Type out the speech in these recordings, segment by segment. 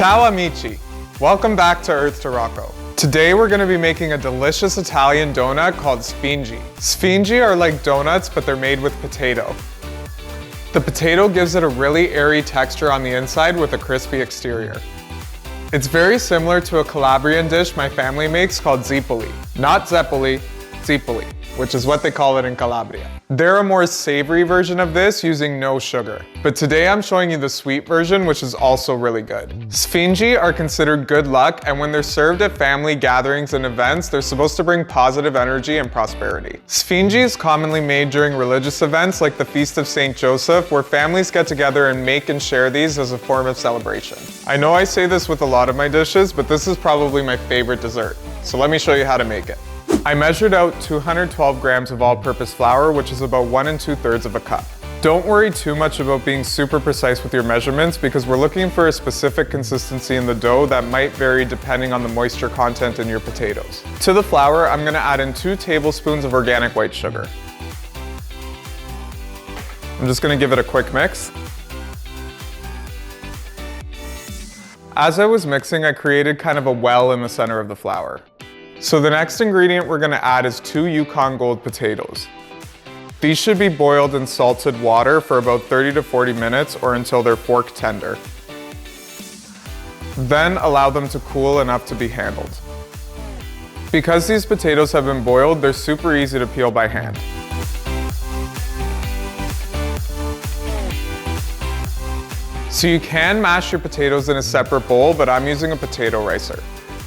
Ciao amici! Welcome back to Earth to Rocco. Today we're going to be making a delicious Italian donut called Sfingi. Sfingi are like donuts, but they're made with potato. The potato gives it a really airy texture on the inside with a crispy exterior. It's very similar to a Calabrian dish my family makes called Zeppole. Not Zeppole, Zeppole, which is what they call it in Calabria. They're a more savory version of this using no sugar. But today I'm showing you the sweet version, which is also really good. Sfingi are considered good luck, and when they're served at family gatherings and events, they're supposed to bring positive energy and prosperity. Sfingi is commonly made during religious events like the Feast of St. Joseph, where families get together and make and share these as a form of celebration. I know I say this with a lot of my dishes, but this is probably my favorite dessert. So let me show you how to make it. I measured out 212 grams of all-purpose flour, which is about 1 2/3 of a cup. Don't worry too much about being super precise with your measurements because we're looking for a specific consistency in the dough that might vary depending on the moisture content in your potatoes. To the flour, I'm going to add in 2 tablespoons of organic white sugar. I'm just going to give it a quick mix. As I was mixing, I created kind of a well in the center of the flour. So the next ingredient we're going to add is 2 Yukon Gold potatoes. These should be boiled in salted water for about 30 to 40 minutes or until they're fork tender. Then allow them to cool enough to be handled. Because these potatoes have been boiled, they're super easy to peel by hand. So you can mash your potatoes in a separate bowl, but I'm using a potato ricer.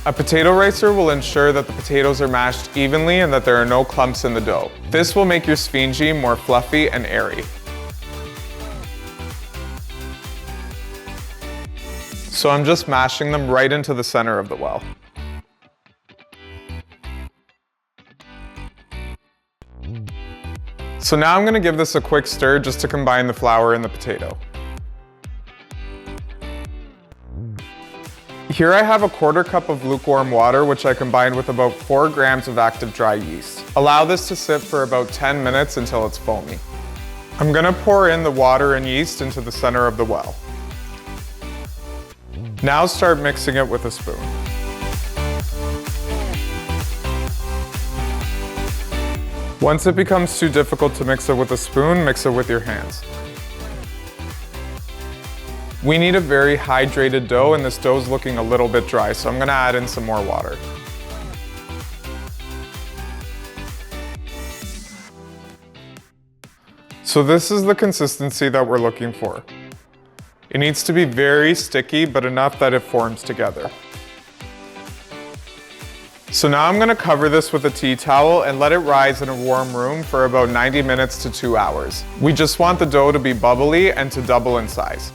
A potato ricer will ensure that the potatoes are mashed evenly and that there are no clumps in the dough. This will make your Sfingi more fluffy and airy. So I'm just mashing them right into the center of the well. So now I'm going to give this a quick stir just to combine the flour and the potato. Here I have a 1/4 cup of lukewarm water, which I combined with about 4 grams of active dry yeast. Allow this to sit for about 10 minutes until it's foamy. I'm gonna pour in the water and yeast into the center of the well. Now start mixing it with a spoon. Once it becomes too difficult to mix it with a spoon, mix it with your hands. We need a very hydrated dough, and this dough is looking a little bit dry, so I'm going to add in some more water. So this is the consistency that we're looking for. It needs to be very sticky, but enough that it forms together. So now I'm going to cover this with a tea towel and let it rise in a warm room for about 90 minutes to 2 hours. We just want the dough to be bubbly and to double in size.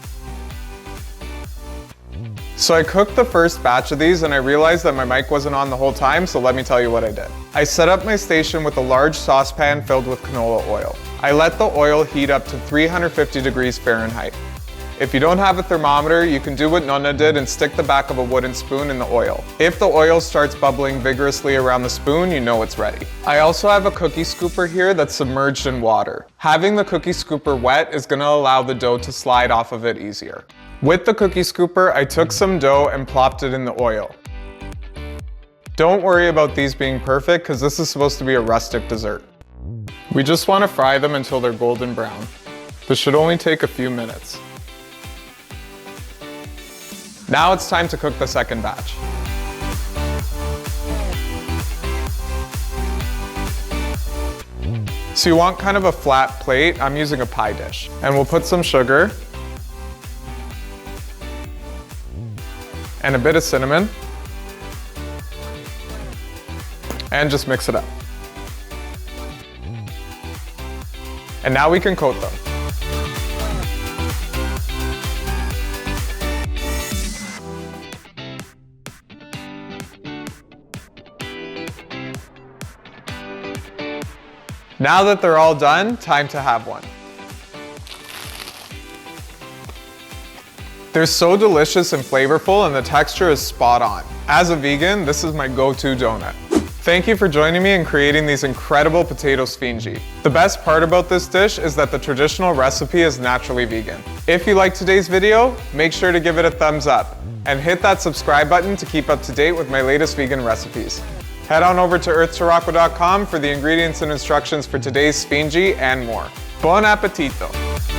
So I cooked the first batch of these and I realized that my mic wasn't on the whole time, so let me tell you what I did. I set up my station with a large saucepan filled with canola oil. I let the oil heat up to 350 degrees Fahrenheit. If you don't have a thermometer, you can do what Nonna did and stick the back of a wooden spoon in the oil. If the oil starts bubbling vigorously around the spoon, you know it's ready. I also have a cookie scooper here that's submerged in water. Having the cookie scooper wet is going to allow the dough to slide off of it easier. With the cookie scooper, I took some dough and plopped it in the oil. Don't worry about these being perfect because this is supposed to be a rustic dessert. We just want to fry them until they're golden brown. This should only take a few minutes. Now it's time to cook the second batch. So you want kind of a flat plate. I'm using a pie dish. And we'll put some sugar and a bit of cinnamon, and just mix it up. And now we can coat them. Now that they're all done, time to have one. They're so delicious and flavorful, and the texture is spot on. As a vegan, this is my go-to donut. Thank you for joining me in creating these incredible potato Sfingi. The best part about this dish is that the traditional recipe is naturally vegan. If you liked today's video, make sure to give it a thumbs up and hit that subscribe button to keep up to date with my latest vegan recipes. Head on over to earthtorocco.com for the ingredients and instructions for today's Sfingi and more. Buon Appetito!